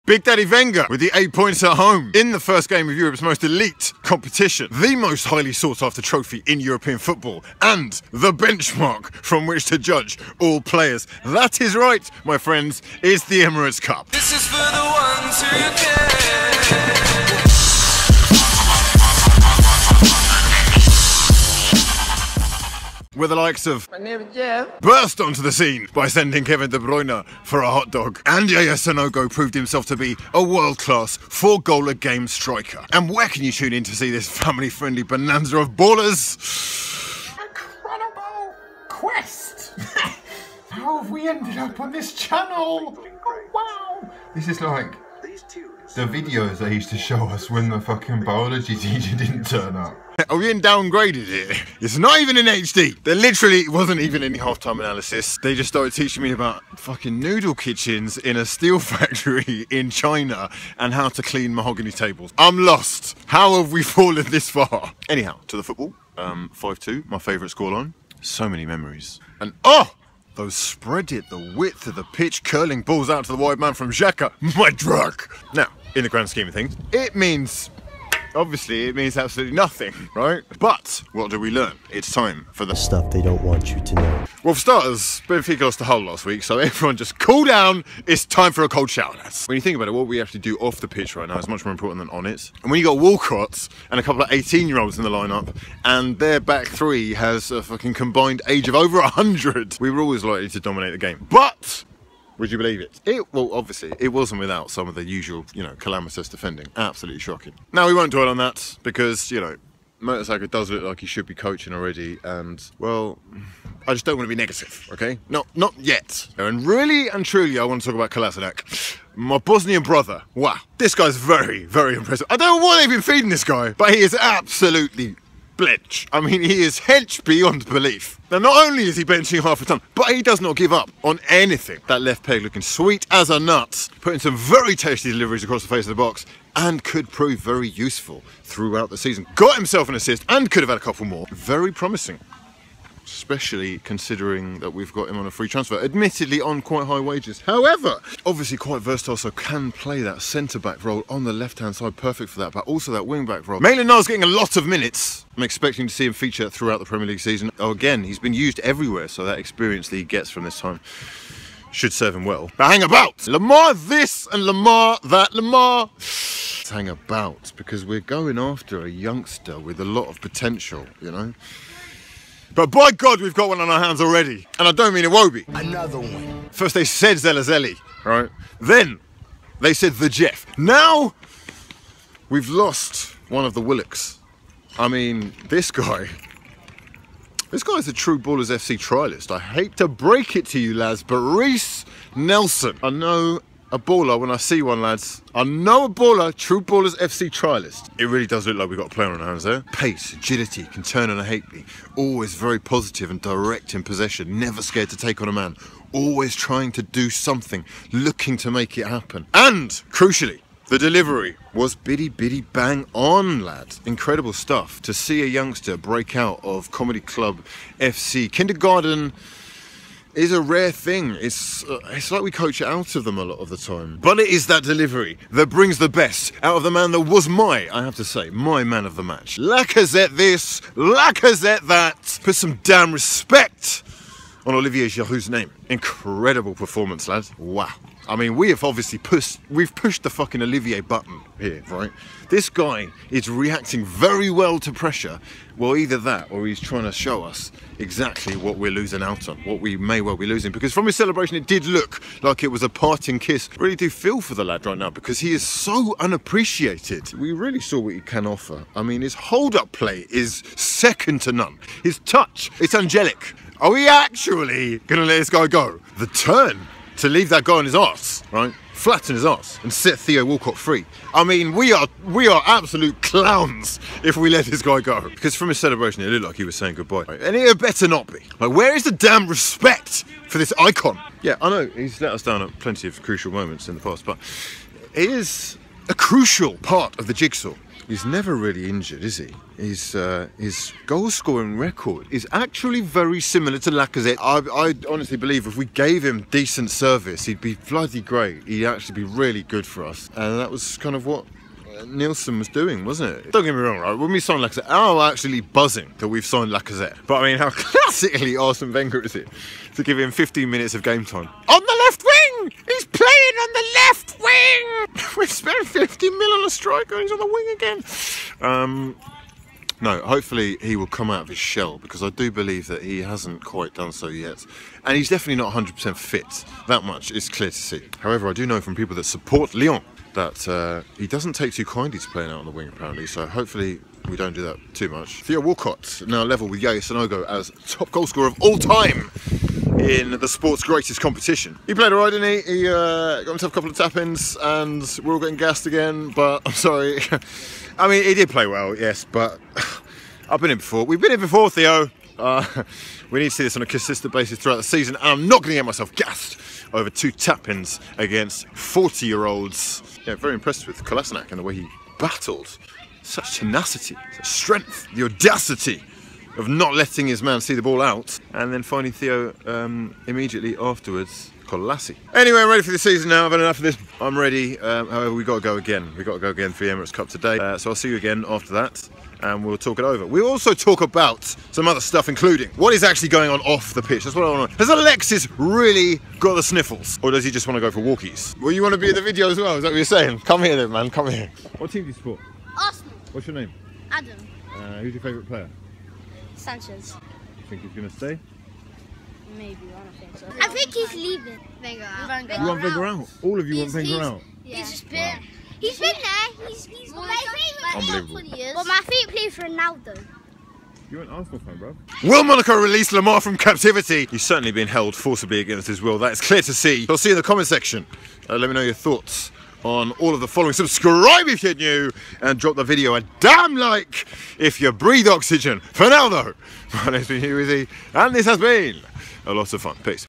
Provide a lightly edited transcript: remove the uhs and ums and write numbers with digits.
Big Daddy Wenger with the 8 points at home in the first game of Europe's most elite competition, the most highly sought after trophy in European football, and the benchmark from which to judge all players. That is right, my friends, is the Emirates Cup. This is for the ones who care. Where the likes of burst onto the scene by sending Kevin De Bruyne for a hot dog. And Yaya Sanogo proved himself to be a world-class 4-goal-a-game striker. And where can you tune in to see this family-friendly bonanza of ballers? Incredible quest! How have we ended up on this channel? Oh, wow! This is like the videos they used to show us when the fucking biology teacher didn't turn up. Are we in downgraded here? It's not even in HD. There literally wasn't even any halftime analysis. They just started teaching me about fucking noodle kitchens in a steel factory in China and how to clean mahogany tables. I'm lost. How have we fallen this far? Anyhow, to the football. 5-2, my favourite scoreline. So many memories. And those spread it, the width of the pitch, curling balls out to the wide man from Xhaka. My drug. Now, in the grand scheme of things, it means... obviously, it means absolutely nothing, right? But what do we learn? It's time for the stuff they don't want you to know. Well, for starters, Benfica lost the Hull last week, so everyone just cool down. It's time for a cold shower, lads. When you think about it, what we actually do off the pitch right now is much more important than on it. And when you got Walcott and a couple of 18-year-olds in the lineup, and their back three has a fucking combined age of over 100, we were always likely to dominate the game. But would you believe it? Well, obviously, it wasn't without some of the usual, calamitous defending. Absolutely shocking. Now, we won't dwell on that because, Mertesacker does look like he should be coaching already, and, well, I just don't want to be negative, okay? Not yet. And really and truly, I want to talk about Kolasinac. My Bosnian brother. Wow. This guy's very, very impressive. I don't know what they've been feeding this guy, but he is absolutely bletch. I mean, he is hench beyond belief. Now, not only is he benching half a ton, but he does not give up on anything. That left peg looking sweet as a nut, putting some very tasty deliveries across the face of the box, and could prove very useful throughout the season. Got himself an assist and could have had a couple more. Very promising. Especially considering that we've got him on a free transfer, admittedly on quite high wages. However, obviously quite versatile, so can play that centre-back role on the left-hand side, perfect for that, but also that wing-back role. Maitland-Niles getting a lot of minutes. I'm expecting to see him feature throughout the Premier League season. Oh, again, he's been used everywhere, so that experience that he gets from this time should serve him well. But hang about! Lamar this and Lamar that. Lamar... Let's hang about, because we're going after a youngster with a lot of potential, But by God, we've got one on our hands already. And I don't mean Iwobi. Another one. First they said Zelazeli, right? Then they said the Jeff. Now we've lost one of the Willocks. I mean, this guy's a true Ballers FC trialist. I hate to break it to you, lads, but Reece Nelson. I know a baller when I see one, lads. I know a baller, true Ballers FC trialist. It really does look like we've got a player on our hands there. Pace, agility, can turn on a halfback. Always very positive and direct in possession. Never scared to take on a man. Always trying to do something. Looking to make it happen. And, crucially, the delivery was biddy bang on, lads. Incredible stuff. To see a youngster break out of Comedy Club FC. Kindergarten is a rare thing. It's like we coach it out of them a lot of the time. But it is that delivery that brings the best out of the man that was I have to say, my man of the match. Lacazette this, Lacazette that. Put some damn respect on Olivier Giroud's name. Incredible performance, lads. Wow. I mean, we've pushed the fucking Olivier button here, right? This guy is reacting very well to pressure. Well, either that or he's trying to show us exactly what we're losing out on, what we may well be losing. Because from his celebration, it did look like it was a parting kiss. I really do feel for the lad right now because he is so unappreciated. We really saw what he can offer. I mean, his hold-up play is second to none. His touch, it's angelic. Are we actually going to let this guy go? The turn to leave that guy on his arse, right? Flatten his arse and set Theo Walcott free. I mean, we are absolute clowns if we let this guy go. Because from his celebration, it looked like he was saying goodbye. Right? And it better not be. Like, where is the damn respect for this icon? Yeah, I know he's let us down at plenty of crucial moments in the past, but it is a crucial part of the jigsaw He's never really injured, is he? His goal-scoring record is actually very similar to Lacazette. I honestly believe if we gave him decent service, he'd be bloody great. He'd actually be really good for us. And that was kind of what Nielsen was doing, wasn't it? Don't get me wrong, right? When we signed Lacazette, I'm actually buzzing that we've signed Lacazette. But I mean, how classically Arsene Wenger is it to give him 15 minutes of game time? On the left wing! He's playing on the left wing! We've spent 50 mil on a striker and he's on the wing again. No, hopefully he will come out of his shell, because I do believe that he hasn't quite done so yet. And he's definitely not 100% fit. That much is clear to see. However, I do know from people that support Lyon that he doesn't take too kindly to playing out on the wing, apparently, so hopefully we don't do that too much. Theo Walcott now level with Yaya Sanogo as top goal scorer of all time in the sport's greatest competition. He played alright, didn't he? He got himself a couple of tap-ins and we're all getting gassed again, but I'm sorry. I mean, he did play well, yes, but I've been in before. We've been in before, Theo. We need to see this on a consistent basis throughout the season, and I'm not going to get myself gassed over 2 tap-ins against 40-year-olds. Yeah, very impressed with Kolasinac and the way he battled. Such tenacity, such strength, the audacity of not letting his man see the ball out, and then finding Theo immediately afterwards. Collassi. Anyway, I'm ready for the season now. I've had enough of this. I'm ready. However, we've got to go again. We've got to go again for the Emirates Cup today. So I'll see you again after that, and we'll talk it over. We'll also talk about some other stuff, including what is actually going on off the pitch. That's what I want to know. Has Alexis really got the sniffles, or does he just want to go for walkies? Well, you want to be in the video as well? Is that what you're saying? Come here then, man. Come here. What team do you support? Arsenal. What's your name? Adam. Who's your favourite player? Sanchez. You think he's going to stay? Maybe, I don't think so. I think he's leaving. Wenger out. You want Wenger out? All of you want Wenger out? Yeah. He's just been, he's been there. He's my favourite Unbelievable. player for years. But my favourite player is Ronaldo. You're an Arsenal fan, bro. Will Monaco release Lamar from captivity? He's certainly been held forcibly against his will. That is clear to see. I'll see you in the comment section. Let me know your thoughts on all of the following. Subscribe if you're new, and drop the video a damn like if you breathe oxygen. For now though, my name's been hughwizzy, and this has been a lot of fun. Peace.